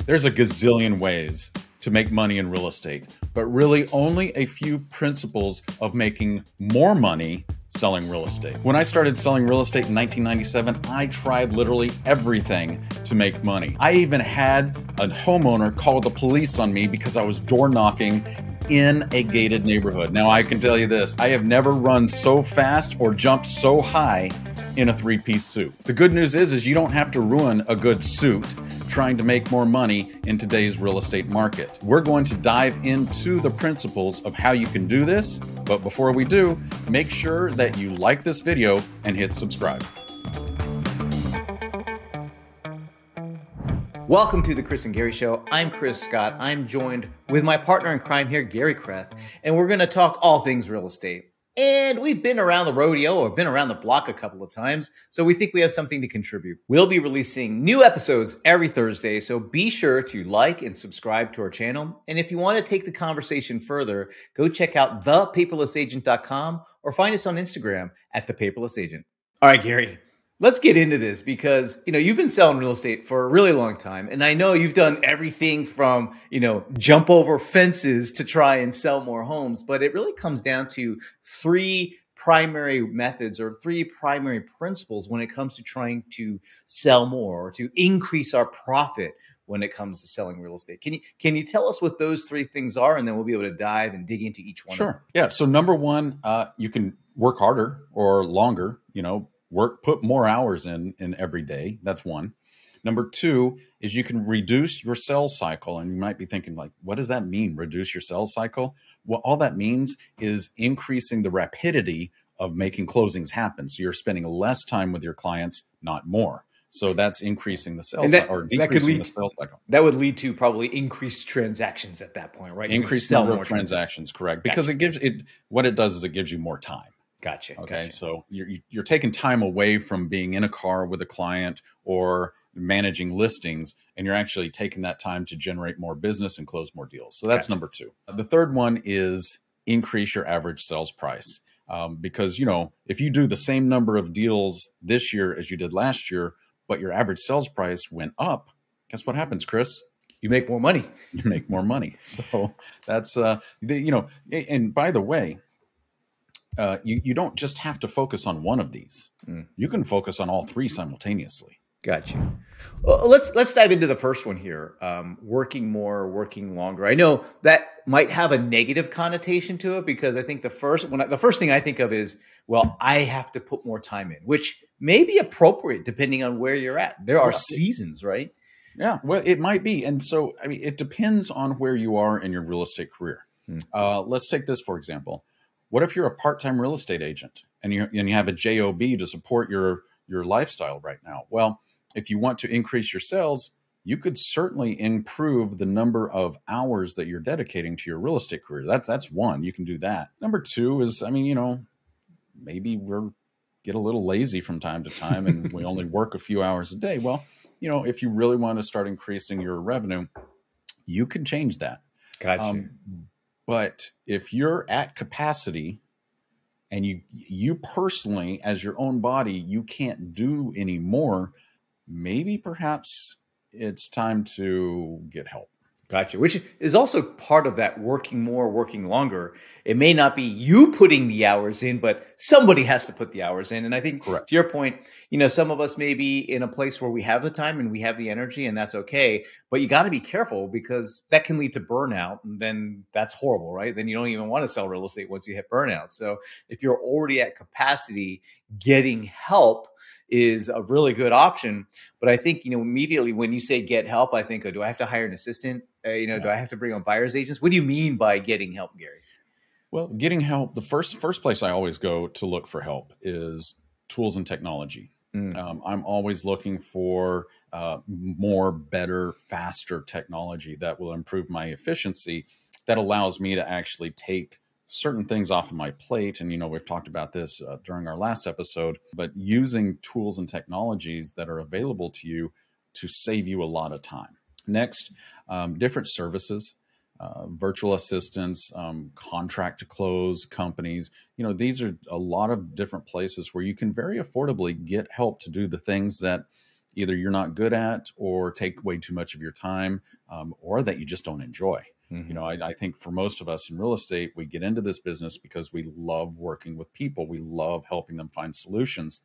There's a gazillion ways to make money in real estate, but really only a few principles of making more money selling real estate. When I started selling real estate in 1997, I tried literally everything to make money. I even had a homeowner call the police on me because I was door knocking in a gated neighborhood. Now I can tell you this, I have never run so fast or jumped so high in a three-piece suit. The good news is you don't have to ruin a good suit trying to make more money in today's real estate market. We're going to dive into the principles of how you can do this, but before we do, make sure that you like this video and hit subscribe. Welcome to the Chris and Gary Show. I'm Chris Scott. I'm joined with my partner in crime here, Gary Kreth, and we're going to talk all things real estate. And we've been around the rodeo or been around the block a couple of times, so we think we have something to contribute. We'll be releasing new episodes every Thursday, so be sure to like and subscribe to our channel. And if you want to take the conversation further, go check out thepaperlessagent.com or find us on Instagram at thepaperlessagent. All right, Gary. Let's get into this because, you've been selling real estate for a really long time. And I know you've done everything from, jump over fences to try and sell more homes. But it really comes down to three primary methods or three primary principles when it comes to trying to sell more or to increase our profit when it comes to selling real estate. Can you tell us what those three things are? And then we'll be able to dive and dig into each one. Sure. Yeah. So number one, you can work harder or longer, put more hours in every day. That's one. Number two is you can reduce your sales cycle. And you might be thinking like, what does that mean? Reduce your sales cycle? Well, all that means is increasing the rapidity of making closings happen. So you're spending less time with your clients, not more. So that's increasing the sales or decreasing the sales cycle. That would lead to probably increased transactions at that point, right? Increased number of transactions, correct. Because what it does is it gives you more time. Gotcha. Okay. Gotcha. So you're taking time away from being in a car with a client or managing listings, and you're actually taking that time to generate more business and close more deals. So that's number two. The third one is increase your average sales price. Because, if you do the same number of deals this year as you did last year, but your average sales price went up, guess what happens, Chris? You make more money. You make more money. So that's, and by the way, you don't just have to focus on one of these. You can focus on all three simultaneously. Got you. Well, let's dive into the first one here. Working more, working longer. I know that might have a negative connotation to it because I think the first thing I think of is, well, I have to put more time in, which may be appropriate depending on where you're at. There are seasons, right? Yeah, well, it might be. And so, it depends on where you are in your real estate career. Let's take this, for example. What if you're a part-time real estate agent and you have a job to support your lifestyle right now? Well, if you want to increase your sales, you could certainly improve the number of hours that you're dedicating to your real estate career. That's one. You can do that. Number two is, maybe get a little lazy from time to time and we only work a few hours a day. Well, if you really want to start increasing your revenue, you can change that. Gotcha. But if you're at capacity and you personally, as your own body, you can't do any more, maybe perhaps it's time to get help. Gotcha. Which is also part of that working more, working longer. It may not be you putting the hours in, but somebody has to put the hours in. And I think to your point, some of us may be in a place where we have the time and we have the energy and that's okay. But you got to be careful because that can lead to burnout. And then that's horrible, right? Then you don't even want to sell real estate once you hit burnout. So if you're already at capacity, getting help is a really good option. But I think, immediately when you say get help, I think, do I have to hire an assistant? Do I have to bring on buyer's agents? What do you mean by getting help, Gary? Well, getting help, the first place I always go to look for help is tools and technology. I'm always looking for more, better, faster technology that will improve my efficiency, that allows me to actually take certain things off of my plate. And, we've talked about this during our last episode, but using tools and technologies that are available to you to save you a lot of time. Next, different services, virtual assistants, contract to close companies. These are a lot of different places where you can very affordably get help to do the things that either you're not good at or take way too much of your time, or that you just don't enjoy. You know, I think for most of us in real estate, we get into this business because we love working with people. We love helping them find solutions.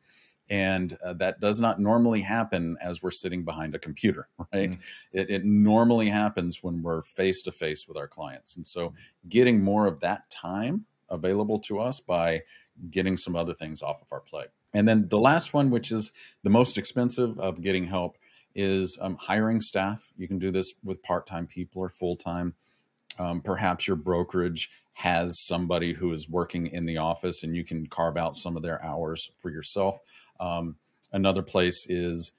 And that does not normally happen as we're sitting behind a computer, right? It normally happens when we're face to face with our clients. And so getting more of that time available to us by getting some other things off of our plate. And then the last one, which is the most expensive of getting help, is hiring staff. You can do this with part-time people or full-time. Perhaps your brokerage has somebody who is working in the office and you can carve out some of their hours for yourself. Another place is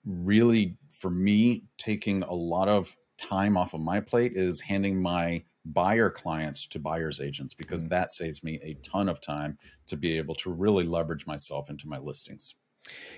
really, for me, taking a lot of time off of my plate is handing my buyer clients to buyer's agents, because that saves me a ton of time to be able to really leverage myself into my listings.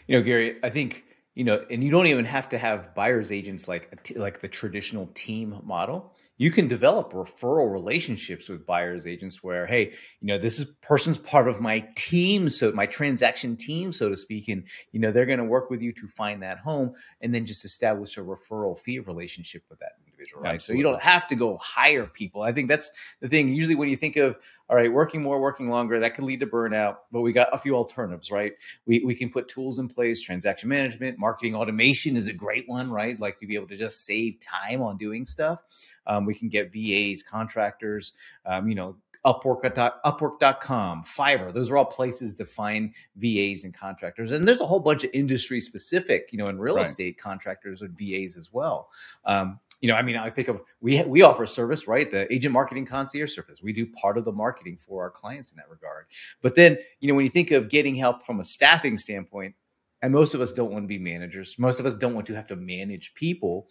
You know, Gary, I think, you know, and you don't even have to have buyer's agents like the traditional team model. You can develop referral relationships with buyer's agents where, hey, you know, this person's part of my team, so my transaction team, so to speak, and you know, they're going to work with you to find that home, and then just establish a referral fee relationship with that individual, right? Absolutely. So you don't have to go hire people. I think that's the thing. Usually, when you think of, all right, working more, working longer, that can lead to burnout, but we got a few alternatives, right? We can put tools in place. Transaction management, marketing automation is a great one, right? Like to be able to just save time on doing stuff. We can get VAs, contractors, you know, Upwork.com, Fiverr. Those are all places to find VAs and contractors. And there's a whole bunch of industry specific, you know, in real estate contractors and VAs as well. You know, I mean, I think of, we offer a service, right? The agent marketing concierge service. We do part of the marketing for our clients in that regard. But then, you know, when you think of getting help from a staffing standpoint, and most of us don't want to be managers. Most of us don't want to have to manage people.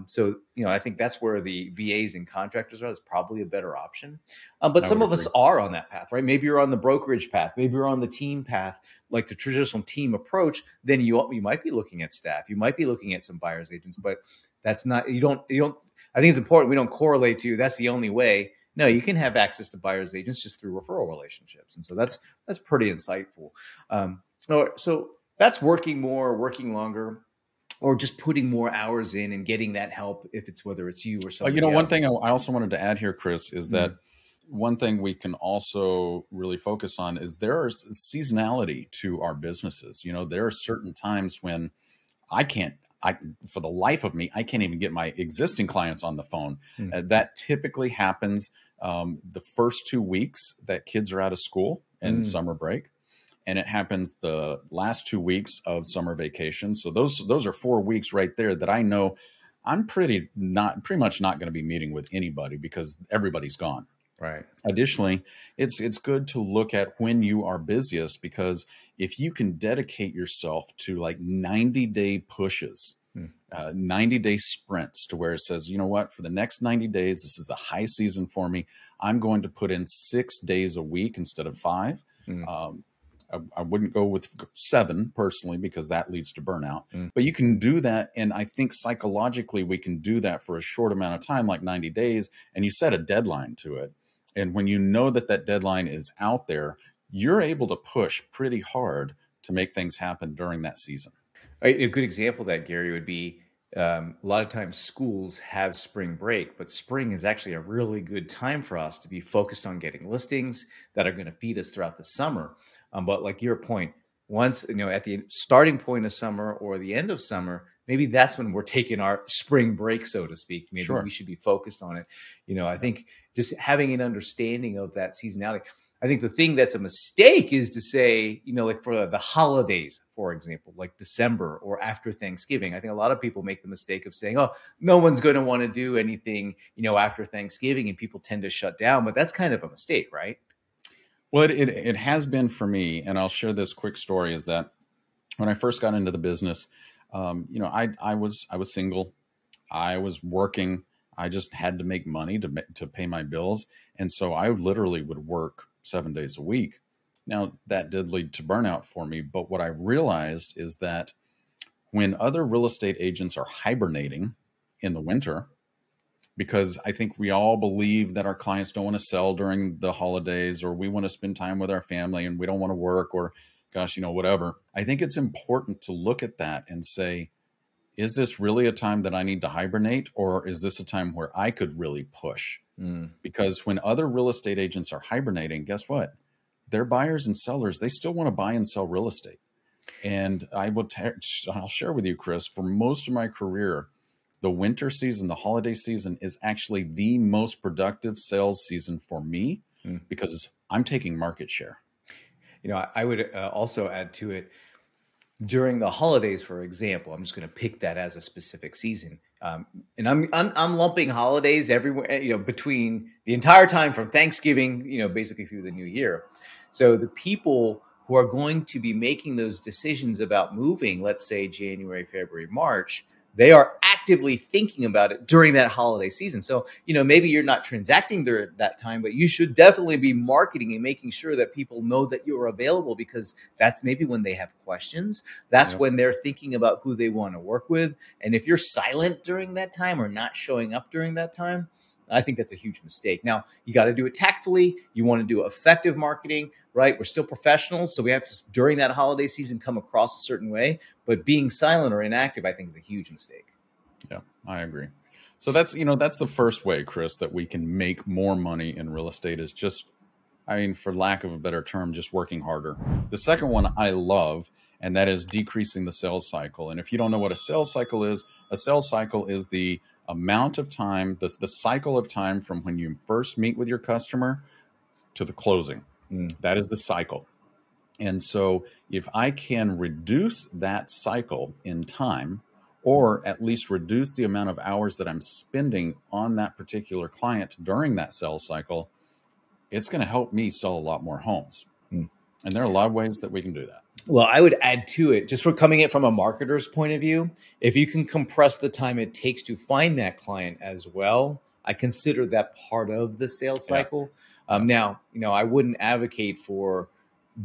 So, you know, I think that's where the VAs and contractors are. Is probably a better option. But some of us are on that path, right? Maybe you're on the brokerage path. Maybe you're on the team path, like the traditional team approach. Then you might be looking at staff. You might be looking at some buyer's agents, but that's not, you don't, I think it's important. We don't correlate to that's the only way. No, you can have access to buyer's agents just through referral relationships. And so that's pretty insightful. So that's working more, working longer, or just putting more hours in and getting that help, if it's whether it's you or somebody You know, else. one thing I also wanted to add here, Chris, is that one thing we can also really focus on is there is seasonality to our businesses. You know, there are certain times when for the life of me, I can't even get my existing clients on the phone. That typically happens the first 2 weeks that kids are out of school and summer break. And it happens the last 2 weeks of summer vacation. So those are 4 weeks right there that I know I'm pretty much not going to be meeting with anybody because everybody's gone. Right. Additionally, it's good to look at when you are busiest, because if you can dedicate yourself to like 90-day pushes, 90-day sprints, to where it says, you know what, for the next 90 days, this is a high season for me. I'm going to put in 6 days a week instead of 5. I wouldn't go with 7 personally, because that leads to burnout. But you can do that. And I think psychologically we can do that for a short amount of time, like 90 days, and you set a deadline to it. And when you know that that deadline is out there, you're able to push pretty hard to make things happen during that season. A good example of that, Gary, would be a lot of times schools have spring break, but spring is actually a really good time for us to be focused on getting listings that are going to feed us throughout the summer. But like your point, once, you know, at the starting point of summer or the end of summer, maybe that's when we're taking our spring break, so to speak. Maybe we should be focused on it. You know, I think just having an understanding of that seasonality. I think the thing that's a mistake is to say, you know, like for the holidays, for example, like December or after Thanksgiving. I think a lot of people make the mistake of saying, oh, no one's going to want to do anything, you know, after Thanksgiving, and people tend to shut down. But that's kind of a mistake, right? Well, it has been for me, and I'll share this quick story. Is that when I first got into the business, you know, I was single, I was working, I just had to make money to pay my bills, and so I literally would work 7 days a week. Now that did lead to burnout for me, but what I realized is that when other real estate agents are hibernating in the winter, because I think we all believe that our clients don't want to sell during the holidays, or we want to spend time with our family and we don't want to work, or gosh, whatever. I think it's important to look at that and say, is this really a time that I need to hibernate, or is this a time where I could really push? Because when other real estate agents are hibernating, guess what? Their buyers and sellers, they still want to buy and sell real estate. And I'll share with you, Chris, for most of my career, the winter season, the holiday season is actually the most productive sales season for me because I'm taking market share. I would also add to it during the holidays, for example. I'm just going to pick that as a specific season, and I'm lumping holidays everywhere. Between the entire time from Thanksgiving, basically through the new year. So the people who are going to be making those decisions about moving, let's say January, February, March, they are actively thinking about it during that holiday season. So, maybe you're not transacting during that time, but you should definitely be marketing and making sure that people know that you're available, because that's maybe when they have questions. That's when they're thinking about who they want to work with. And if you're silent during that time or not showing up during that time, I think that's a huge mistake. Now, you got to do it tactfully. You want to do effective marketing, right? We're still professionals, so we have to, during that holiday season, come across a certain way. But being silent or inactive, I think, is a huge mistake. Yeah, I agree. So that's the first way, Chris, that we can make more money in real estate is just, for lack of a better term, just working harder. The second one I love, and that is decreasing the sales cycle. And if you don't know what a sales cycle is the amount of time, the cycle of time from when you first meet with your customer to the closing. That is the cycle. And so if I can reduce that cycle in time, or at least reduce the amount of hours that I'm spending on that particular client during that sales cycle, it's going to help me sell a lot more homes. And there are a lot of ways that we can do that. Well, I would add to it, just for coming in from a marketer's point of view, if you can compress the time it takes to find that client as well, I consider that part of the sales cycle. Now, I wouldn't advocate for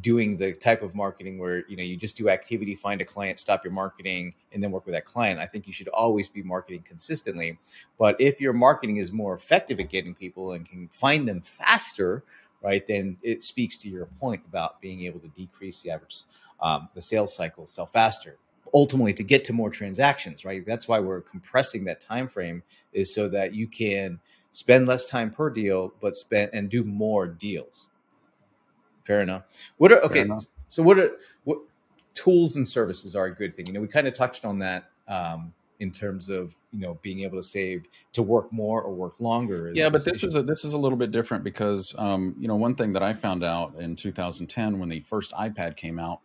doing the type of marketing where, you just do activity, find a client, stop your marketing, and then work with that client. I think you should always be marketing consistently. But if your marketing is more effective at getting people and can find them faster, right, then it speaks to your point about being able to decrease the average, the sales cycle, sell faster, ultimately to get to more transactions, right? That's why we're compressing that time frame, is so that you can spend less time per deal, but spend and do more deals. Fair enough. So what tools and services are a good thing? We kind of touched on that in terms of being able to save to work more or work longer. But this is a little bit different because one thing that I found out in 2010 when the first iPad came out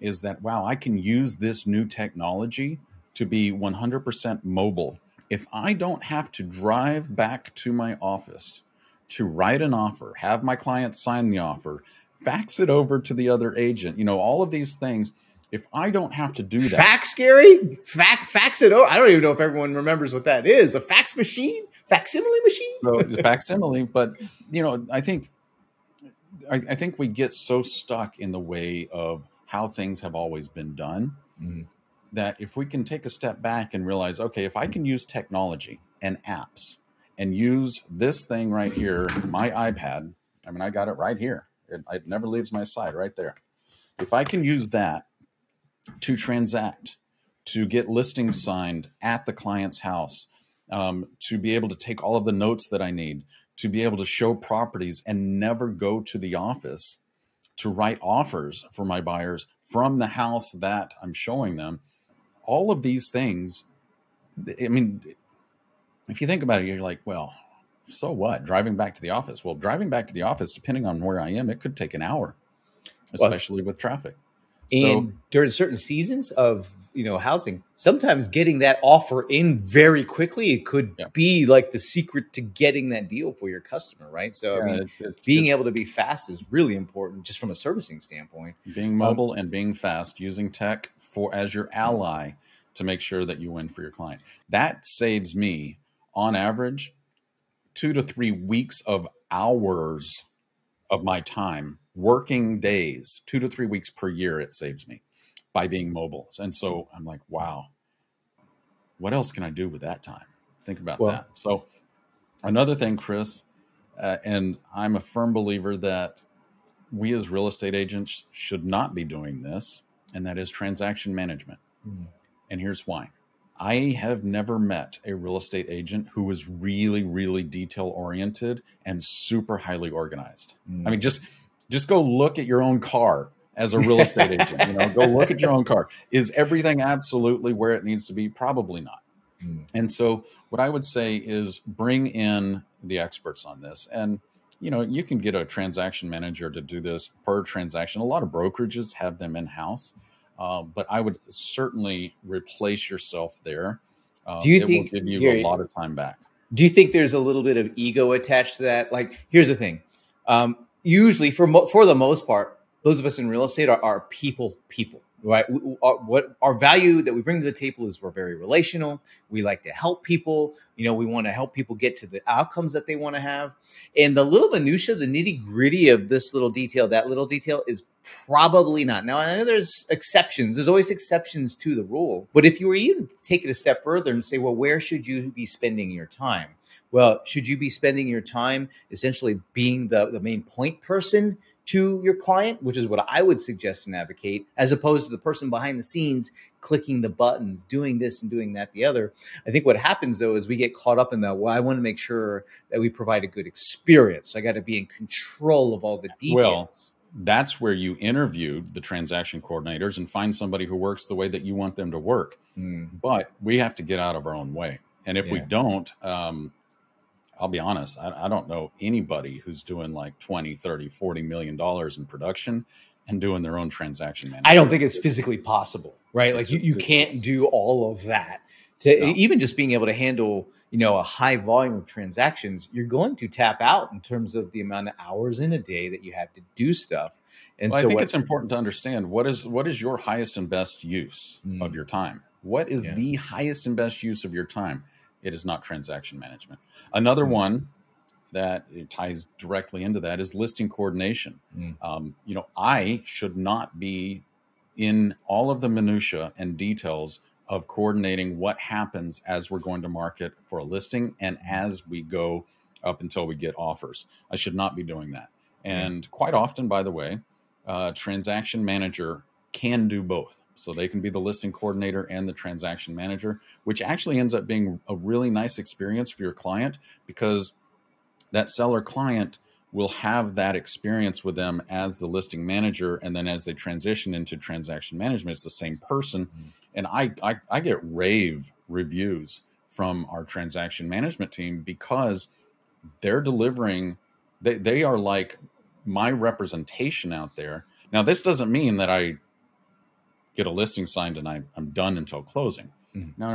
is that, wow, I can use this new technology to be 100% mobile. If I don't have to drive back to my office to write an offer, have my client sign the offer, fax it over to the other agent, all of these things. If I don't have to do that. Fax, Gary? Fax it over? I don't even know if everyone remembers what that is. A fax machine? Facsimile machine? So it's a facsimile. But, I think we get so stuck in the way of how things have always been done that if we can take a step back and realize, okay, if I can use technology and apps and use this thing right here, my iPad, I got it right here. It never leaves my side, right there. If I can use that to transact, to get listings signed at the client's house, to be able to take all of the notes that I need, to be able to show properties and never go to the office to write offers for my buyers from the house that I'm showing them, all of these things, if you think about it, you're like, well, so what? Driving back to the office. Well, driving back to the office, depending on where I am, it could take an hour, especially with traffic. And during certain seasons of housing, sometimes getting that offer in very quickly, it could be like the secret to getting that deal for your customer, right? So being able to be fast is really important, just from a servicing standpoint. Being mobile and being fast, using tech as your ally to make sure that you win for your client. That saves me, on average, 2 to 3 weeks of hours of my time, working days, 2 to 3 weeks per year. It saves me by being mobile. And so I'm like, wow, what else can I do with that time? Think about that. So another thing, Chris, and I'm a firm believer that we as real estate agents should not be doing this, and that is transaction management. And here's why. I have never met a real estate agent who is really, really detail oriented and super highly organized. I mean, just go look at your own car as a real estate agent. You know, go look at your own car. Is everything absolutely where it needs to be? Probably not. And so what I would say is bring in the experts on this. And, you know, you can get a transaction manager to do this per transaction. A lot of brokerages have them in-house. But I would certainly replace yourself there. Do you think will give you a lot of time back? Do you think there's a little bit of ego attached to that? Like, here's the thing. Usually, for the most part, those of us in real estate are people, right? What our value that we bring to the table is we're very relational. We like to help people. You know, we want to help people get to the outcomes that they want to have. And the little minutia, the nitty gritty of this little detail, that little detail is probably not. Now, I know there's exceptions. There's always exceptions to the rule. But if you were even to take it a step further and say, well, where should you be spending your time? Well, should you be spending your time essentially being the main point person to your client, which is what I would suggest and advocate, as opposed to the person behind the scenes clicking the buttons, doing this and doing that, the other. I think what happens, though, is we get caught up in the, well, I want to make sure that we provide a good experience. I got to be in control of all the details. Well, that's where you interview the transaction coordinators and find somebody who works the way that you want them to work. But we have to get out of our own way. And if we don't, I'll be honest, I don't know anybody who's doing like 20, 30, $40 million in production and doing their own transaction management. I don't think it's physically possible, right? Like you can't do all of that. Even just being able to handle, you know, a high volume of transactions, you're going to tap out in terms of the amount of hours in a day that you have to do stuff. And well, so I think it's important to understand what is your highest and best use of your time. What is the highest and best use of your time? It is not transaction management. Another one that it ties directly into that is listing coordination. You know, I should not be in all of the minutia and details of coordinating what happens as we're going to market for a listing and as we go up until we get offers. I should not be doing that. And quite often, by the way, transaction manager can do both. So they can be the listing coordinator and the transaction manager, which actually ends up being a really nice experience for your client because that seller client will have that experience with them as the listing manager. And then as they transition into transaction management, it's the same person. And I get rave reviews from our transaction management team because they're delivering, they are like my representation out there. Now, this doesn't mean that I get a listing signed and I'm done until closing. No,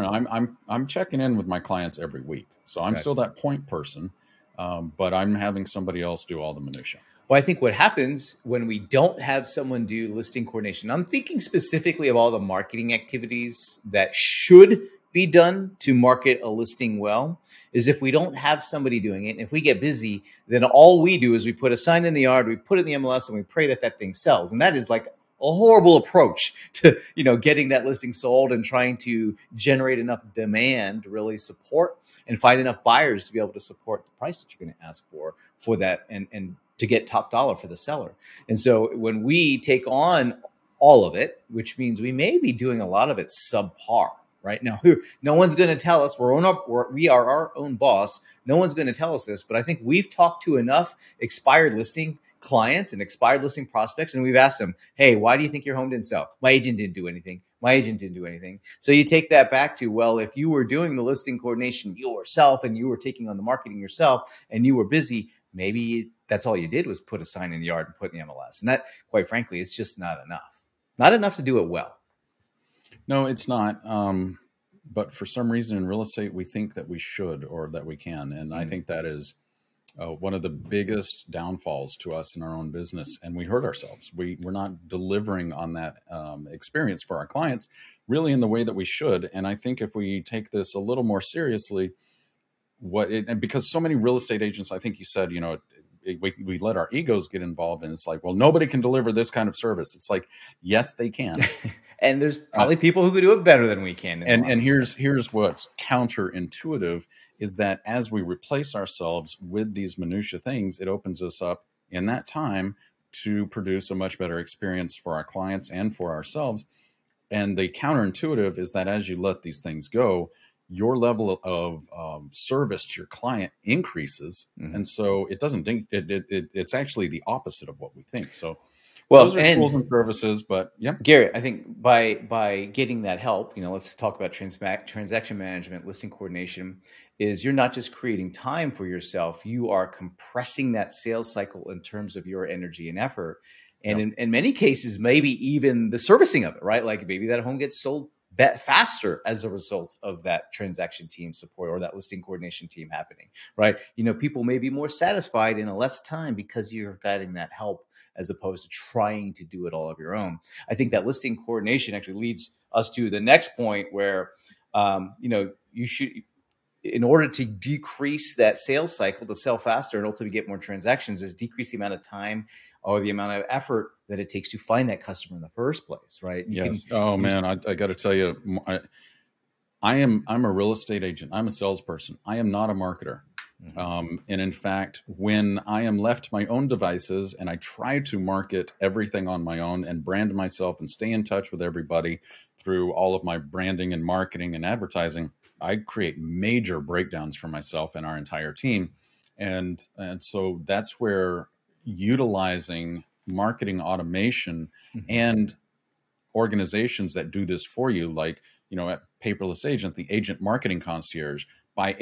I'm checking in with my clients every week. So I'm still that point person, but I'm having somebody else do all the minutia. Well, I think what happens when we don't have someone do listing coordination, I'm thinking specifically of all the marketing activities that should be done to market a listing well, is if we don't have somebody doing it, and if we get busy, then all we do is we put a sign in the yard, we put it in the MLS, and we pray that that thing sells. And that is like a horrible approach to, you know, getting that listing sold and trying to generate enough demand to really support and find enough buyers to be able to support the price that you're going to ask for that and to get top dollar for the seller. And so when we take on all of it, which means we may be doing a lot of it subpar, right? Now, no one's going to tell us we are our own boss. No one's going to tell us this, but I think we've talked to enough expired listing clients and expired listing prospects, and we've asked them, hey, why do you think your home didn't sell? My agent didn't do anything. My agent didn't do anything. So you take that back to, well, if you were doing the listing coordination yourself and you were taking on the marketing yourself and you were busy, maybe that's all you did was put a sign in the yard and put in the MLS. And that, quite frankly, it's just not enough. Not enough to do it well. No, it's not. But for some reason in real estate, we think that we should or that we can. And I think that is one of the biggest downfalls to us in our own business. And we hurt ourselves. We're not delivering on that experience for our clients really in the way that we should. And I think if we take this a little more seriously, and because so many real estate agents, I think you said, you know, we let our egos get involved, and it's like, well, nobody can deliver this kind of service. It's like, yes, they can. And there's probably people who could do it better than we can. And here's what's counterintuitive is that as we replace ourselves with these minutia things, it opens us up in that time to produce a much better experience for our clients and for ourselves. And the counterintuitive is that as you let these things go, your level of service to your client increases. Mhm. And so it doesn't think it's actually the opposite of what we think. So Well, those are tools and and services, but yeah. Gary, I think by getting that help, let's talk about transaction management, listing coordination, is you're not just creating time for yourself, you are compressing that sales cycle in terms of your energy and effort. And Yep. in many cases, maybe even the servicing of it, right? Like maybe that home gets sold faster as a result of that transaction team support or that listing coordination team happening, right? People may be more satisfied in a less time because you're guiding that help as opposed to trying to do it all of your own. I think that listing coordination actually leads us to the next point where, you should, in order to decrease that sales cycle to sell faster and ultimately get more transactions, is decrease the amount of time or the amount of effort that it takes to find that customer in the first place, right? You can Yes. Oh use. man, I got to tell you, I'm a real estate agent. I'm a salesperson. I am not a marketer. Mhm. And in fact, when I am left to my own devices and I try to market everything on my own and brand myself and stay in touch with everybody through all of my branding and marketing and advertising, I create major breakdowns for myself and our entire team. And so that's where utilizing marketing automation Mhm. and organizations that do this for you, like at Paperless Agent, the agent marketing concierge. By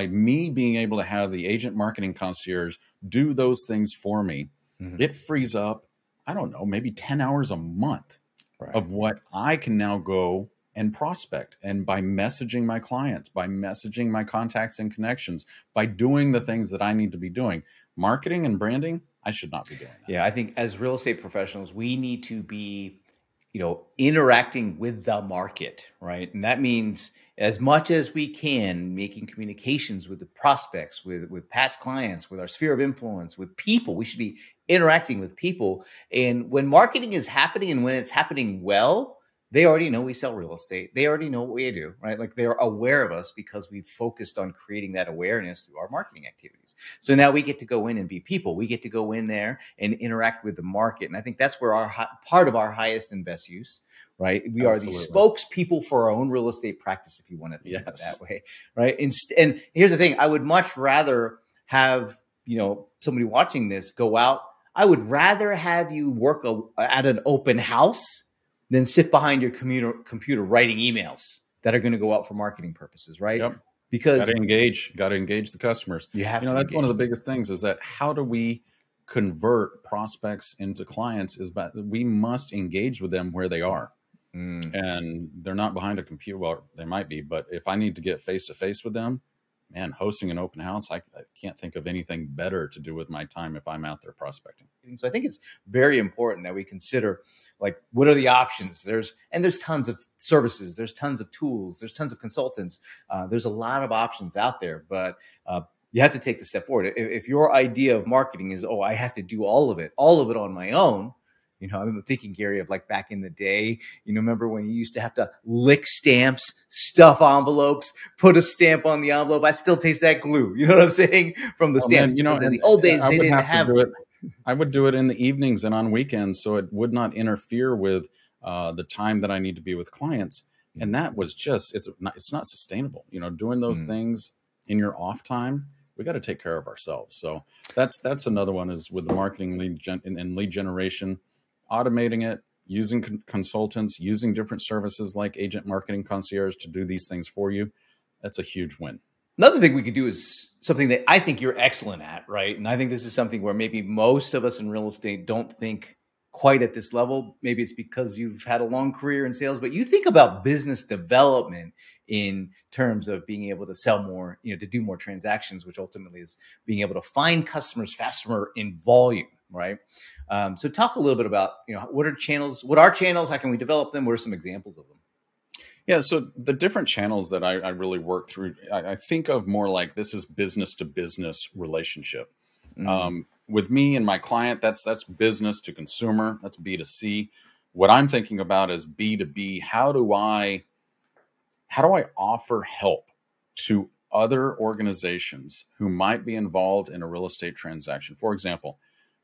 me being able to have the agent marketing concierge do those things for me, Mhm. it frees up, I don't know, maybe 10 hours a month Right. of what I can now go and prospect. And by messaging my clients, by messaging my contacts and connections, by doing the things that I need to be doing, marketing and branding, I should not be doing that. Yeah, I think as real estate professionals, we need to be, interacting with the market, right? And that means as much as we can, making communications with the prospects, with past clients, with our sphere of influence, with people. We should be interacting with people. And when marketing is happening and when it's happening well, they already know we sell real estate. They already know what we do, right? Like they're aware of us because we've focused on creating that awareness through our marketing activities. So now we get to go in and be people. We get to go in there and interact with the market. And I think that's where part of our highest and best use, right? We are the Absolutely. spokespeople for our own real estate practice, if you want to think of it Yes. that way, right? And here's the thing: I would much rather have somebody watching this go out. I would rather have you work at an open house than sit behind your computer writing emails that are going to go out for marketing purposes, right? Yep. Because Got to engage the customers. you have to That's one of engage the them. biggest things is that how do we convert prospects into clients is that we must engage with them where they are. Mm. And they're not behind a computer. Well, they might be, but if I need to get face to face with them, man, hosting an open house, I can't think of anything better to do with my time if I'm out there prospecting. So I think it's very important that we consider like what are the options. There's tons of services, there's tons of tools, there's tons of consultants. There's a lot of options out there, but you have to take the step forward. If your idea of marketing is, oh, I have to do all of it on my own. I'm thinking, Gary, of like back in the day, remember when you used to have to lick stamps, stuff envelopes, put a stamp on the envelope. I still taste that glue. You know what I'm saying? From the Oh stamps, man, because in and the old days, I they would didn't have to have. do it. I would do it in the evenings and on weekends, so it would not interfere with the time that I need to be with clients. And that was just it's not sustainable. Doing those Mm. things in your off time, we got to take care of ourselves. So that's another one is with the marketing and lead generation, automating it, using consultants, using different services like agent marketing concierge to do these things for you. That's a huge win. Another thing we could do is something that I think you're excellent at, right? And I think this is something where maybe most of us in real estate don't think quite at this level. Maybe it's because you've had a long career in sales, but you think about business development in terms of being able to sell more, to do more transactions, which ultimately is being able to find customers faster in volume, right? So talk a little bit about, what are channels? What are channels? How can we develop them? What are some examples of them? Yeah, so the different channels that I really work through, I think of more like this is business to business relationship. Mm. With me and my client, that's business to consumer, that's B2C. What I'm thinking about is B2B. How do I offer help to other organizations who might be involved in a real estate transaction? For example,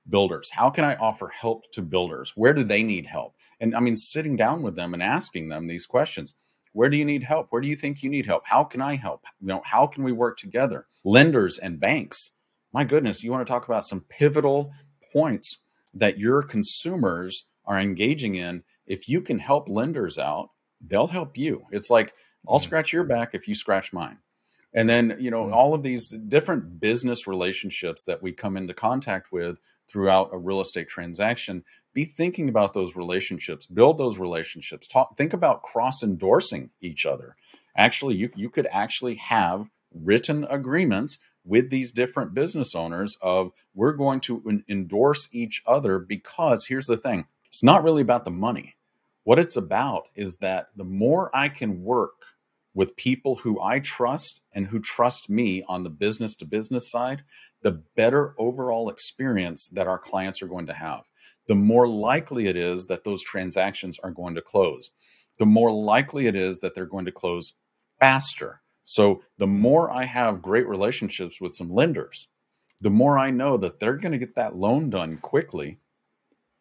builders? How can I offer help to builders? Where do they need help? And I mean, sitting down with them and asking them these questions. Where do you need help? Where do you think you need help? How can I help? How can we work together? Lenders and banks. My goodness, you want to talk about some pivotal points that your consumers are engaging in. If you can help lenders out, they'll help you. It's like, I'll scratch your back if you scratch mine. And then, all of these different business relationships that we come into contact with throughout a real estate transaction, be thinking about those relationships, build those relationships, think about cross endorsing each other. Actually, you could actually have written agreements with these different business owners of, we're going to endorse each other, because here's the thing. It's not really about the money. What it's about is that the more I can work with people who I trust and who trust me on the business to business side, the better overall experience that our clients are going to have. The more likely it is that those transactions are going to close. The more likely it is that they're going to close faster. So the more I have great relationships with some lenders, the more I know that they're going to get that loan done quickly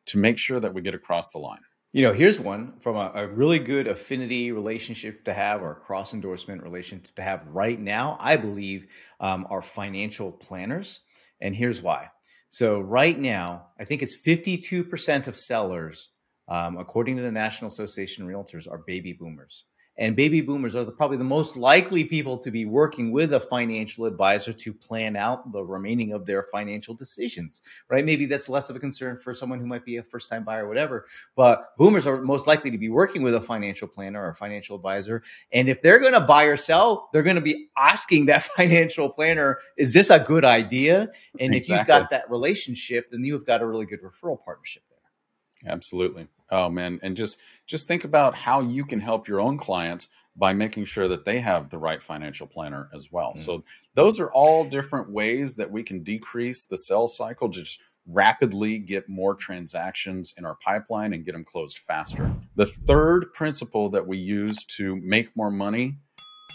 to make sure that we get across the line. Here's one from a really good affinity relationship to have, or a cross endorsement relationship to have right now, I believe, are financial planners. And here's why. So right now, I think it's 52% of sellers, according to the National Association of Realtors, are baby boomers. And baby boomers are probably the most likely people to be working with a financial advisor to plan out the remaining of their financial decisions, right? Maybe that's less of a concern for someone who might be a first-time buyer or whatever, but boomers are most likely to be working with a financial planner or a financial advisor. And if they're going to buy or sell, they're going to be asking that financial planner, is this a good idea? And If you've got that relationship, then you've got a really good referral partnership there. Absolutely. Oh man. And just think about how you can help your own clients by making sure that they have the right financial planner as well. So those are all different ways that we can decrease the sales cycle, just rapidly get more transactions in our pipeline and get them closed faster. The third principle that we use to make more money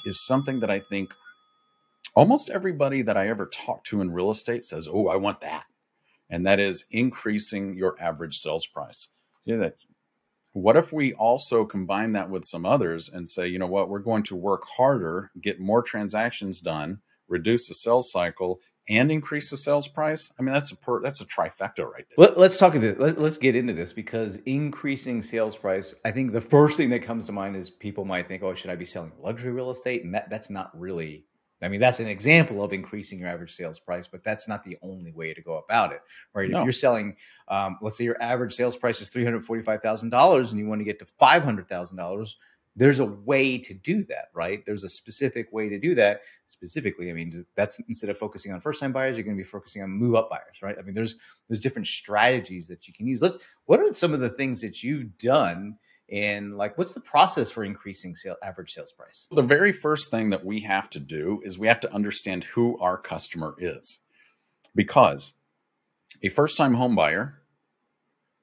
is something that I think almost everybody that I ever talk to in real estate says, oh, I want that. And that is increasing your average sales price. What if we also combine that with some others and say, you know what, we're going to work harder, get more transactions done, reduce the sales cycle, and increase the sales price? I mean, that's a trifecta right there. Let's get into this, because increasing sales price, I think the first thing that comes to mind is people might think, oh, should I be selling luxury real estate? And that's not really, I mean, that's an example of increasing your average sales price, but that's not the only way to go about it, right? No. If you're selling, let's say your average sales price is $345,000 and you want to get to $500,000, there's a way to do that, right? There's a specific way to do that. Specifically, I mean, that's, instead of focusing on first-time buyers, you're going to be focusing on move-up buyers, right? I mean, there's different strategies that you can use. What are some of the things that you've done? And what's the process for increasing average sales price? The very first thing that we have to do is we have to understand who our customer is, because a first-time home buyer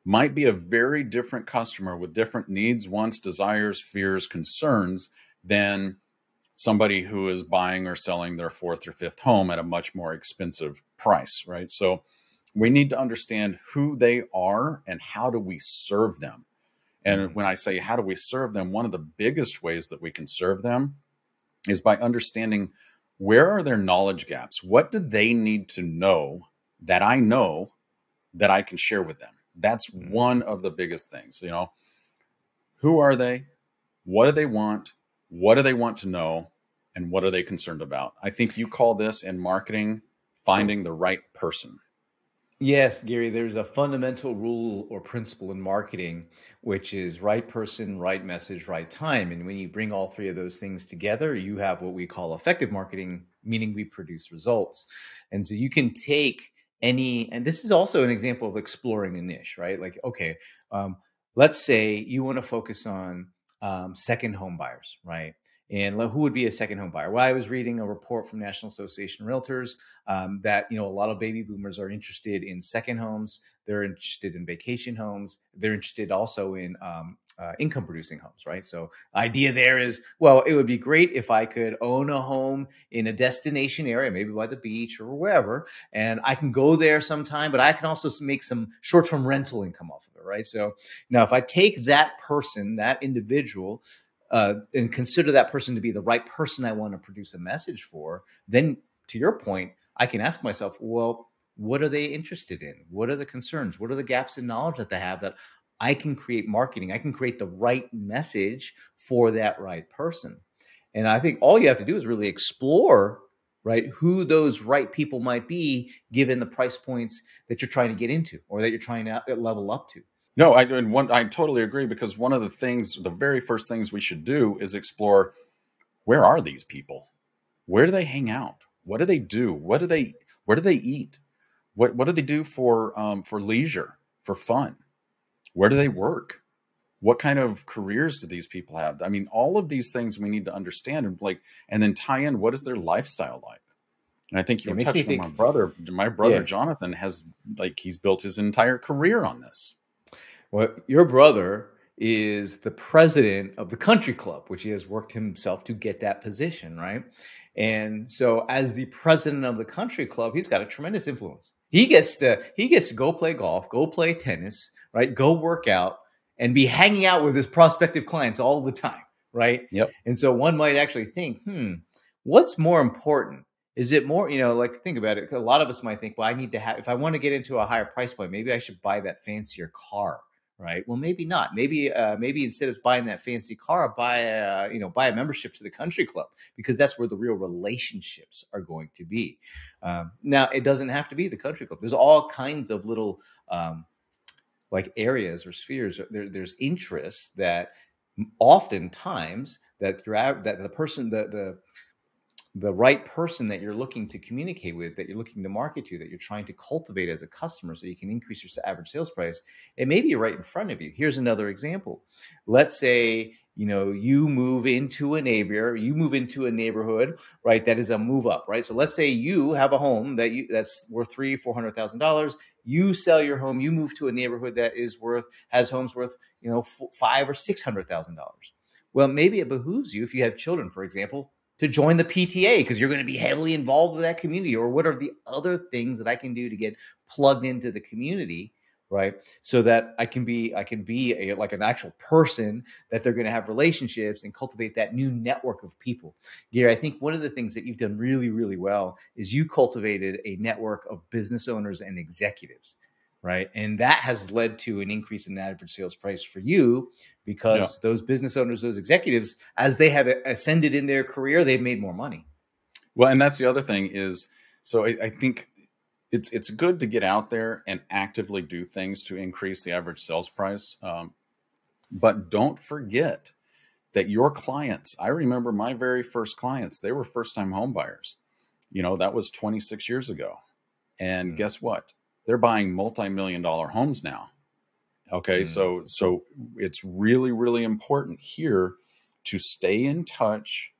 might be a very different customer with different needs, wants, desires, fears, concerns than somebody who is buying or selling their fourth or fifth home at a much more expensive price, right? So we need to understand who they are and how do we serve them. And when I say how do we serve them, one of the biggest ways that we can serve them is by understanding, where are their knowledge gaps? What do they need to know that I can share with them? That's one of the biggest things. Who are they? What do they want? What do they want to know? And what are they concerned about? I think you call this in marketing finding the right person. Yes, Gary, there's a fundamental rule or principle in marketing, which is right person, right message, right time. And when you bring all three of those things together, you have what we call effective marketing, meaning we produce results. And so you can take and this is also an example of exploring a niche, right? Let's say you want to focus on second home buyers, right? And who would be a second home buyer? Well, I was reading a report from National Association of Realtors that a lot of baby boomers are interested in second homes. They're interested in vacation homes. They're interested also in income producing homes, right? So idea there is, well, it would be great if I could own a home in a destination area, maybe by the beach or wherever, and I can go there sometime, but I can also make some short-term rental income off of it, right? So now if I take that person, that individual, and consider that person to be the right person I want to produce a message for, then to your point, I can ask myself, well, what are they interested in? What are the concerns? What are the gaps in knowledge that they have that I can create marketing? I can create the right message for that right person. And I think all you have to do is really explore, right, who those right people might be given the price points that you're trying to get into or that you're trying to level up to. No, I totally agree, because one of the things, the very first things we should do is explore, where are these people? Where do they hang out? What do they do? Where do they eat? What do they do for leisure, for fun? Where do they work? What kind of careers do these people have? I mean, all of these things we need to understand, and then tie in, what is their lifestyle like? And I think you It were makes me touching on think, my brother yeah. Jonathan has, he's built his entire career on this. Well, your brother is the president of the country club, which he has worked himself to get that position, right? And so as the president of the country club, he's got a tremendous influence. He gets to go play golf, go play tennis, right? Go work out and be hanging out with his prospective clients all the time, right? Yep. And so one might actually think, what's more important? Is it more, like think about it. A lot of us might think, well, I need to have, if I want to get into a higher price point, maybe I should buy that fancier car, right? Well, maybe not. Maybe instead of buying that fancy car, buy a membership to the country club, because that's where the real relationships are going to be. Now, it doesn't have to be the country club. There's all kinds of little like areas or spheres. There's interests that oftentimes that the person, the right person that you're looking to communicate with, that you're looking to market to, that you're trying to cultivate as a customer so you can increase your average sales price, it may be right in front of you. Here's another example. Let's say, you move into a neighborhood, right? That is a move up, right? So let's say you have a home that's worth $300,000-$400,000. You sell your home, you move to a neighborhood that has homes worth, $500,000 or $600,000. Well, maybe it behooves you, if you have children, for example, to join the PTA, because you're going to be heavily involved with that community. Or what are the other things that I can do to get plugged into the community, right? So that I can be like an actual person that they're going to have relationships and cultivate that new network of people. Gary, I think one of the things that you've done really, really well is you cultivated a network of business owners and executives, right? And that has led to an increase in average sales price for you, because those business owners, those executives, as they have ascended in their career, they've made more money. Well, and that's the other thing is, so I think it's good to get out there and actively do things to increase the average sales price. But don't forget that your clients, I remember my very first clients, they were first-time home buyers. That was 26 years ago. And guess what? They're buying multi-million-dollar homes now. Okay, so it's really, really important here to stay in touch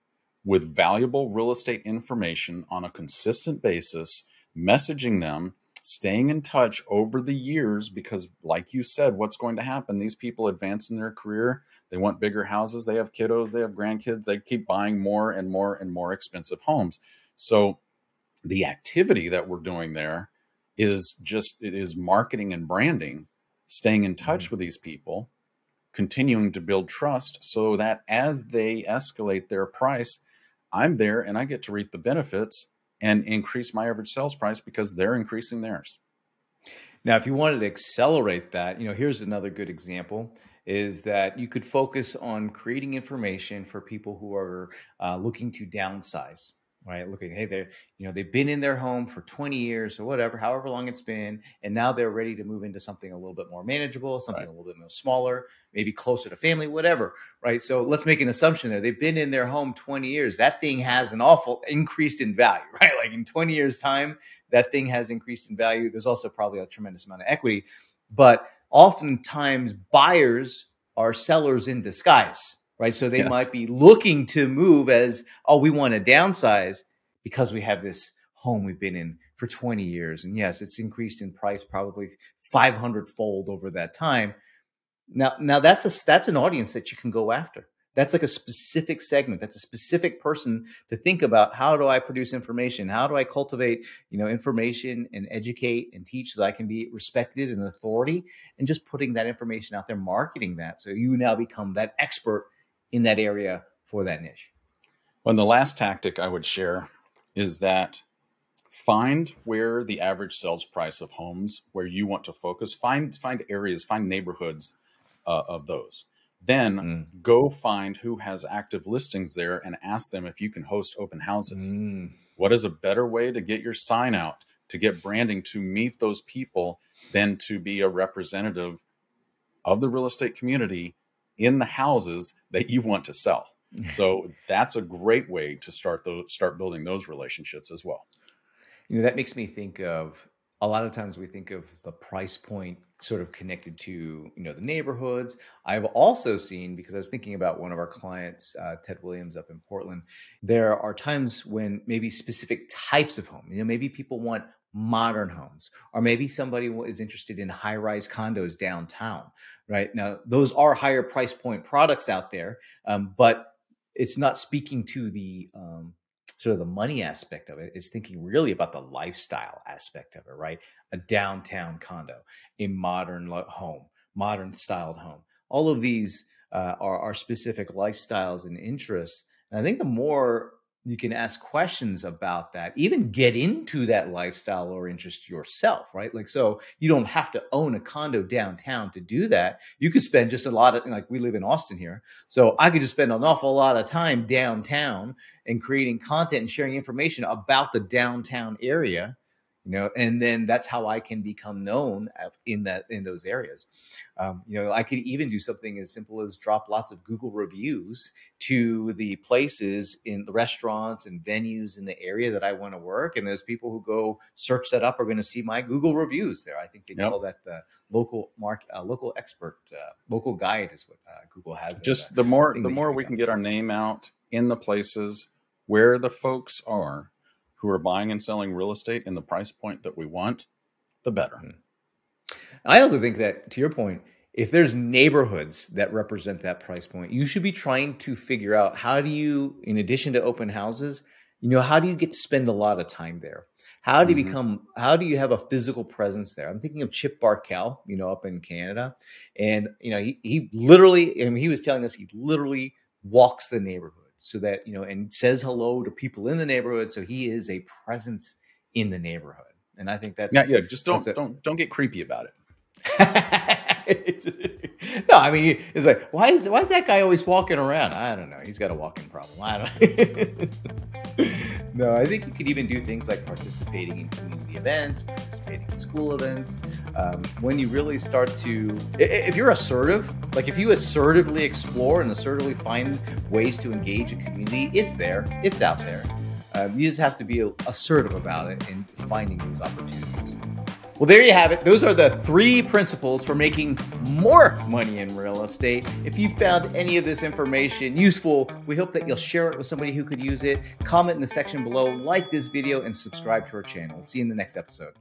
with valuable real estate information on a consistent basis, messaging them, staying in touch over the years, because like you said, what's going to happen? These people advance in their career. They want bigger houses. They have kiddos. They have grandkids. They keep buying more and more and more expensive homes. So the activity that we're doing there is marketing and branding, staying in touch with these people, continuing to build trust, so that as they escalate their price, I'm there and I get to reap the benefits and increase my average sales price because they're increasing theirs. Now, if you wanted to accelerate that, here's another good example, is that you could focus on creating information for people who are looking to downsize, right? Hey, they've been in their home for 20 years or whatever, however long it's been, and now they're ready to move into something a little bit more manageable, something a little bit more smaller, maybe closer to family, whatever, right? So let's make an assumption there. They've been in their home 20 years. That thing has an awful increased in value, right? Like in 20 years time, that thing has increased in value. There's also probably a tremendous amount of equity, but oftentimes buyers are sellers in disguise, right? So they might be looking to move as, we want to downsize because we have this home we've been in for 20 years. And yes, it's increased in price probably 500-fold over that time. Now that's an audience that you can go after. That's like a specific segment. That's a specific person to think about. How do I produce information? How do I cultivate, information and educate and teach so that I can be respected and an authority, and just putting that information out there, marketing that. So you now become that expert in that area for that niche. Well, the last tactic I would share is that find where the average sales price of homes where you want to focus, find areas, find neighborhoods of those. Then go find who has active listings there and ask them if you can host open houses. What is a better way to get your sign out, to get branding, to meet those people than to be a representative of the real estate community in the houses that you want to sell? So that's a great way to start building those relationships as well. That makes me think of, a lot of times we think of the price point sort of connected to, the neighborhoods. I've also seen, because I was thinking about one of our clients, Ted Williams up in Portland, there are times when maybe specific types of home, maybe people want modern homes, or maybe somebody is interested in high-rise condos downtown, right? Now, those are higher price point products out there, but it's not speaking to the sort of the money aspect of it. It's thinking really about the lifestyle aspect of it, right? A downtown condo, a modern home, modern styled home. All of these are specific lifestyles and interests. And I think the more you can ask questions about that, even get into that lifestyle or interest yourself, right? Like, so you don't have to own a condo downtown to do that. You could spend just a lot of, like, we live in Austin here, so I could just spend an awful lot of time downtown and creating content and sharing information about the downtown area, and then that's how I can become known in those areas. I could even do something as simple as drop lots of Google reviews to the places in the restaurants and venues in the area that I want to work. And those people who go search that up are going to see my Google reviews there. I think they call that the local expert, local guide is what Google has. Just the more we can get our name out in the places where the folks are who are buying and selling real estate in the price point that we want, the better. I also think that, to your point, if there's neighborhoods that represent that price point, you should be trying to figure out, how do you, in addition to open houses, how do you get to spend a lot of time there? How do you how do you have a physical presence there? I'm thinking of Chip Barkell, up in Canada. And, he literally, he was telling us he literally walks the neighborhood, so that, and says hello to people in the neighborhood. So he is a presence in the neighborhood. And I think that's just don't get creepy about it. No, I mean, it's like, why is that guy always walking around? I don't know. He's got a walking problem. I don't. No, I think you could even do things like participating in community events, participating in school events. When you really start to, if you're assertive, like if you assertively explore and assertively find ways to engage a community, it's there, it's out there. You just have to be assertive about it and finding these opportunities. Well, there you have it. Those are the 3 principles for making more money in real estate. If you found any of this information useful, we hope that you'll share it with somebody who could use it. Comment in the section below, like this video, and subscribe to our channel. We'll see you in the next episode.